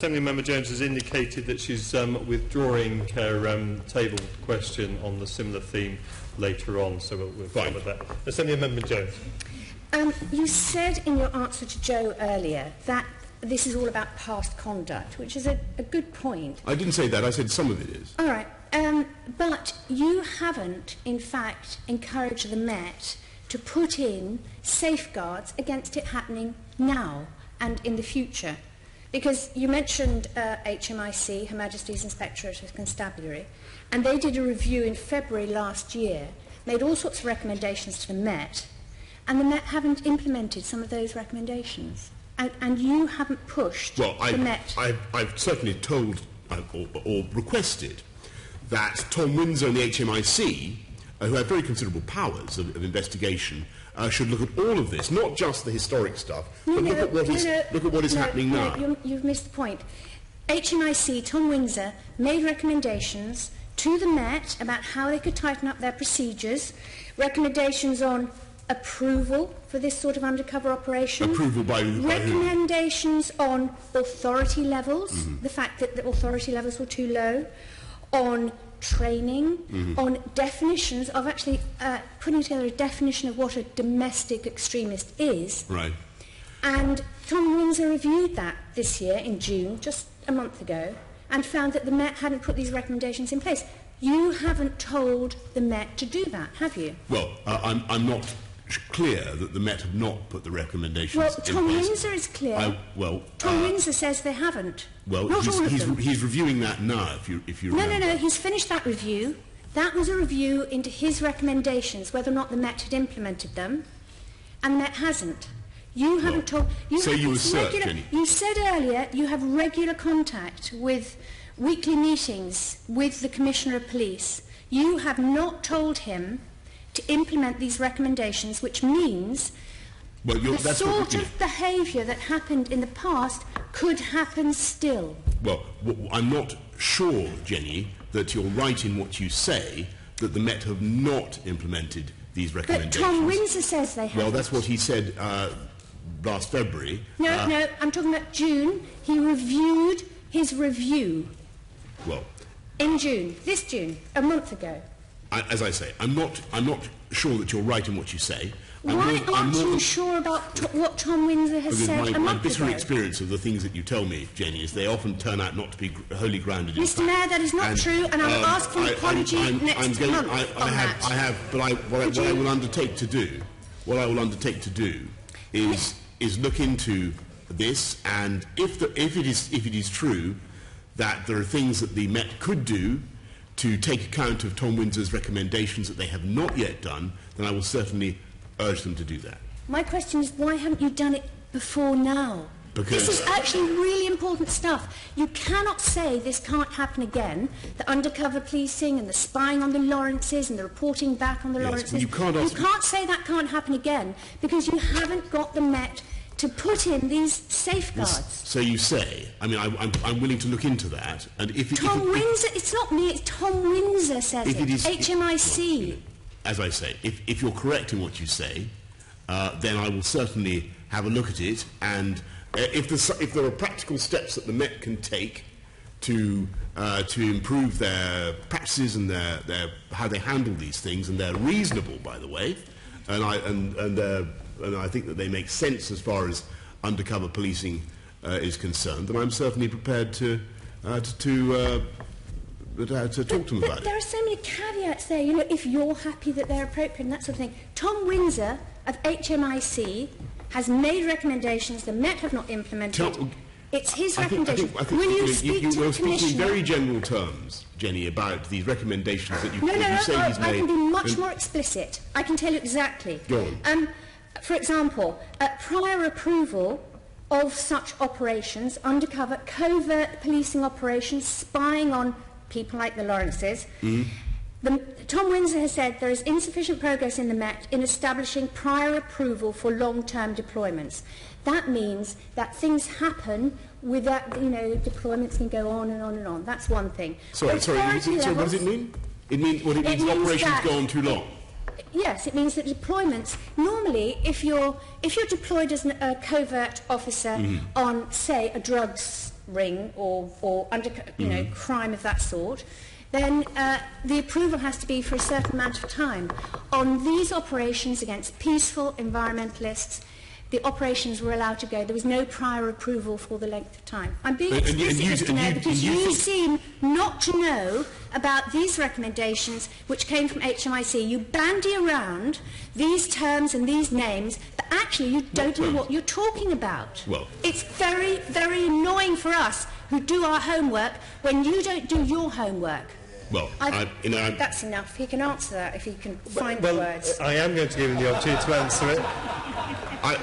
Member Jones has indicated that she's withdrawing her tabled question on the similar theme later on, so we'll cover that. Member Jones. You said in your answer to Joe earlier that this is all about past conduct, which is a good point. I didn't say that, I said some of it is. All right, but you haven't, in fact, encouraged the Met to put in safeguards against it happening now and in the future. Because you mentioned HMIC, Her Majesty's Inspectorate of Constabulary, and they did a review in February last year, made all sorts of recommendations to the Met, and the Met haven't implemented some of those recommendations. And you haven't pushed the Met. I've certainly told or requested that Tom Windsor and the HMIC, who have very considerable powers of investigation, should look at all of this, not just the historic stuff, but look at what is happening now. You've missed the point. HMIC, Tom Windsor, made recommendations to the Met about how they could tighten up their procedures, recommendations on approval for this sort of undercover operation. Approval by recommendations on authority levels, the fact that the authority levels were too low, on training, on definitions of actually putting together a definition of what a domestic extremist is. Right. And Tom Windsor reviewed that this year in June, just a month ago, and found that the Met hadn't put these recommendations in place. You haven't told the Met to do that, have you? Well, I'm not clear that the Met have not put the recommendations in place. Well, Tom Windsor is clear. Tom Windsor says they haven't. Well, not all of them. He's reviewing that now, if you remember. No, he's finished that review. That was a review into his recommendations, whether or not the Met had implemented them, and the Met hasn't. You haven't told... You assert, Jenny. You said earlier you have regular contact with weekly meetings with the Commissioner of Police. You have not told him to implement these recommendations, which means the sort of behaviour that happened in the past could happen still. Well, I'm not sure, Jenny, that you're right in what you say, that the Met have not implemented these recommendations. But Tom Windsor says they have. Well, that's what he said last February. No, I'm talking about June. He reviewed his review. Well, in June, this June, a month ago. As I say, I'm not sure that you're right in what you say. Why aren't you sure about what Tom Windsor has said a month ago? My bitter experience of the things that you tell me, Jenny, is they often turn out not to be wholly grounded in fact. Mr. Mayor, that is not true, and I will ask for an apology next month. What I will undertake to do is look into this, and if it is true that there are things that the Met could do to take account of Tom Windsor's recommendations that they have not yet done, then I will certainly urge them to do that. My question is, why haven't you done it before now? Because this is actually really important stuff. You cannot say this can't happen again, the undercover policing and the spying on the Lawrences and the reporting back on the Lawrences. Well, you can't say that can't happen again because you haven't got the Met to put in these safeguards. So you say. I mean, I'm willing to look into that. And Tom Windsor, it's not me, it's Tom Windsor says it. HMIC. As I say, if you're correct in what you say, then I will certainly have a look at it. And if there are practical steps that the Met can take to improve their practices and their how they handle these things, and they're reasonable, by the way, and I think that they make sense as far as undercover policing is concerned, then I'm certainly prepared to talk to them about it. There are so many caveats there. You know, if you're happy that they're appropriate and that sort of thing. Tom Windsor of HMIC has made recommendations the Met have not implemented. It's his recommendation. I think you speak in very general terms, Jenny, about these recommendations that you say he's made. I can be much more explicit. I can tell you exactly. Go on. For example, prior approval of such operations, undercover, covert policing operations, spying on people like the Lawrences, Tom Windsor has said there is insufficient progress in the Met in establishing prior approval for long-term deployments. That means that things happen without, deployments can go on and on and on. That's one thing. Sorry, what does it mean? It means operations go on too long. Yes, it means that deployments, normally if you're deployed as a covert officer on, say, a drugs ring or crime of that sort, then the approval has to be for a certain amount of time. On these operations against peaceful environmentalists, the operations were allowed to go. There was no prior approval for the length of time. I'm being explicit, Mr. Mayor, because you seem not to know about these recommendations which came from HMIC. You bandy around these terms and these names, but actually you don't know what you're talking about. Well, it's very, very annoying for us who do our homework when you don't do your homework. Well, that's enough. He can answer that if he can find the words. I am going to give him the opportunity to answer it.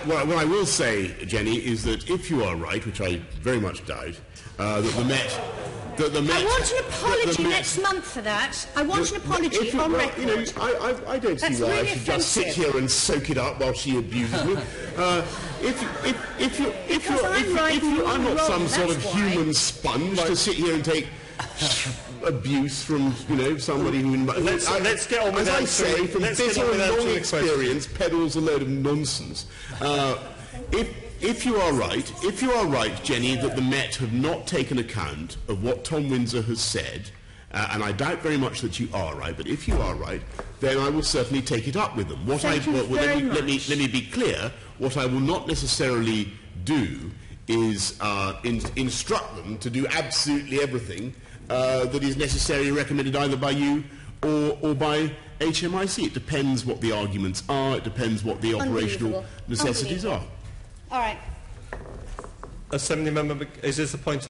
What I will say, Jenny, is that if you are right, which I very much doubt, that the Met... I want an apology next month for that. I want an apology on record. I don't see why I should just sit here and soak it up while she abuses me. I'm not some sort of human sponge to sit here and take abuse from somebody who... Let's get on with as I say, from bitter and long experience, peddles a load of nonsense. If you are right, Jenny, that the Met have not taken account of what Tom Windsor has said, and I doubt very much that you are right, but if you are right, then I will certainly take it up with them. Let me be clear. What I will not necessarily do is instruct them to do absolutely everything that is necessarily recommended either by you or by HMIC. It depends what the arguments are. It depends what the operational necessities are. All right. Assembly member, is this a point